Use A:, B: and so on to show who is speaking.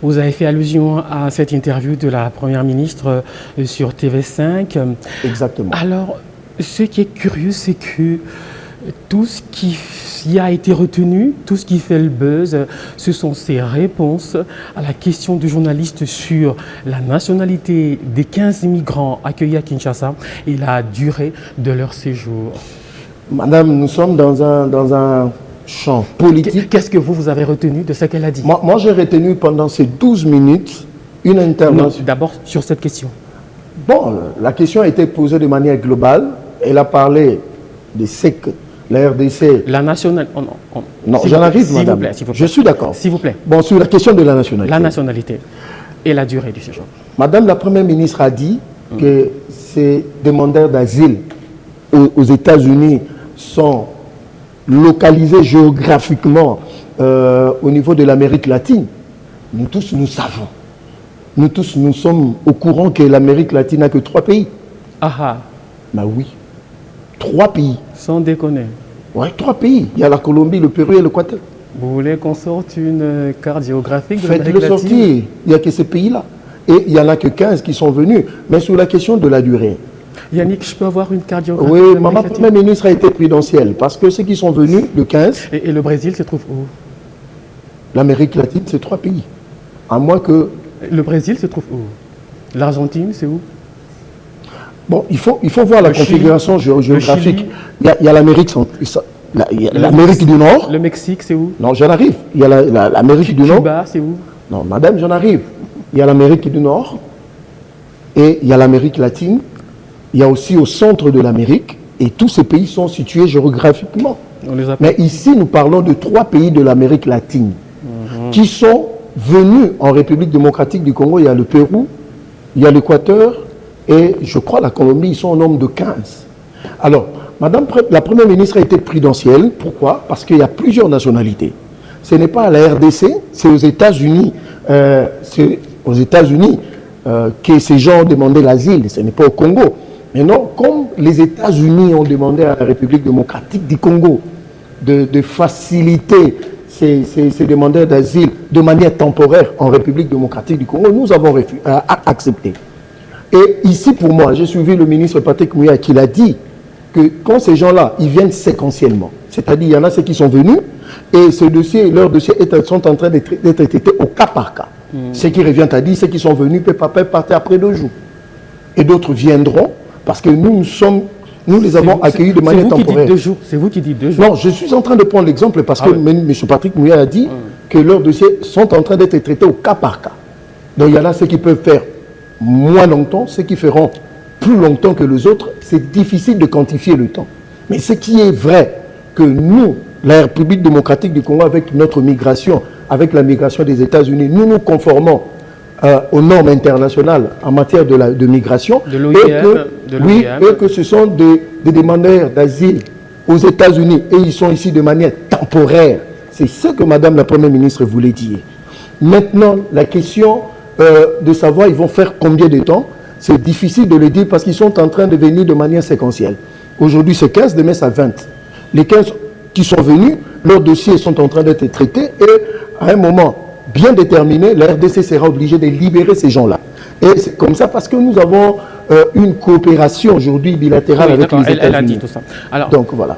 A: Vous avez fait allusion à cette interview de la Première ministre sur TV5.
B: Exactement.
A: Alors, ce qui est curieux, c'est que tout ce qui a été retenu, tout ce qui fait le buzz, ce sont ses réponses à la question du journaliste sur la nationalité des 15 migrants accueillis à Kinshasa et la durée de leur séjour.
B: Madame, nous sommes dans un champ politique.
A: Qu'est-ce que vous avez retenu de ce qu'elle a dit?
B: Moi j'ai retenu pendant ces 12 minutes une intervention.
A: D'abord sur cette question.
B: Bon, la question a été posée de manière globale. Elle a parlé des SEC, la RDC.
A: La nationalité.
B: Non, j'en arrive, madame.
A: S'il vous plaît, s'il vous plaît.
B: Je suis d'accord.
A: S'il vous plaît.
B: Bon, sur la question de la nationalité.
A: La nationalité et la durée du séjour.
B: Madame la Première ministre a dit que ces demandeurs d'asile aux États-Unis sont localisés géographiquement au niveau de l'Amérique latine. Nous tous, nous savons. Nous tous, nous sommes au courant que l'Amérique latine n'a que 3 pays.
A: Ah ah.
B: Ben oui. 3 pays.
A: Sans déconner.
B: Oui, 3 pays. Il y a la Colombie, le Pérou et l'Équateur.
A: Vous voulez qu'on sorte une carte géographique de l'Amérique
B: Faites-le
A: latine?
B: sortir. Il n'y a que ces pays-là. Et il n'y en a que 15 qui sont venus. Mais sur la question de la durée.
A: Yannick, je peux avoir une carte géographique?
B: Oui,
A: de
B: ma
A: l'Amérique
B: Première
A: latine?
B: ministre a été prudentielle. Parce que ceux qui sont venus, le 15,
A: Et le Brésil se trouve où?
B: l'Amérique latine, c'est 3 pays. À moins que...
A: Le Brésil se trouve où? L'Argentine, c'est où?
B: Bon, il faut voir la configuration géographique. Il y a l'Amérique du Nord.
A: Le Mexique, c'est où?
B: Non, j'en arrive. Il y a l'Amérique du Nord.
A: Cuba, c'est où?
B: Non, madame, j'en arrive. Il y a l'Amérique du Nord et il y a l'Amérique latine. Il y a aussi au centre de l'Amérique et tous ces pays sont situés géographiquement.
A: On les appelle.
B: Mais ici, nous parlons de 3 pays de l'Amérique latine qui sont venus en République démocratique du Congo. Il y a le Pérou, il y a l'Équateur et je crois la Colombie. Ils sont au nombre de 15. Alors, madame la Première ministre a été prudentielle. Pourquoi? Parce qu'il y a plusieurs nationalités. Ce n'est pas à la RDC, c'est aux États-Unis. Que ces gens ont demandé l'asile. Ce n'est pas au Congo. Mais non, comme les États-Unis ont demandé à la République démocratique du Congo de faciliter ces demandeurs d'asile de manière temporaire en République démocratique du Congo, nous avons accepté. Et ici, pour moi, j'ai suivi le ministre Patrick Mouya qui l'a dit que quand ces gens-là, ils viennent séquentiellement, c'est-à-dire il y en a ceux qui sont venus et leurs dossiers sont en train d'être traités au cas par cas. Ceux qui reviennent à dire, ceux qui sont venus peuvent partir après 2 jours. Et d'autres viendront parce que nous les avons accueillis de manière temporaire.
A: C'est vous qui dites 2 jours.
B: Non, je suis en train de prendre l'exemple parce que M. Patrick Mouya a dit que leurs dossiers sont en train d'être traités au cas par cas. Donc il y en a ceux qui peuvent faire moins longtemps, ceux qui feront plus longtemps que les autres. C'est difficile de quantifier le temps. Mais ce qui est vrai, que nous, la République démocratique du Congo, avec notre migration, avec la migration des États-Unis, nous nous conformons aux normes internationales en matière de migration.
A: De l'OIM.
B: Et que ce sont des demandeurs d'asile aux États-Unis et ils sont ici de manière temporaire. C'est ce que Madame la Première ministre voulait dire. Maintenant, la question de savoir ils vont faire combien de temps, c'est difficile de le dire parce qu'ils sont en train de venir de manière séquentielle. Aujourd'hui c'est 15, demain c'est 20. Les 15 qui sont venus, leurs dossiers sont en train d'être traités et à un moment bien déterminé, la RDC sera obligée de libérer ces gens-là. Et c'est comme ça parce que nous avons une coopération aujourd'hui bilatérale avec les États-Unis.
A: Elle a dit tout ça. Alors,
B: donc voilà.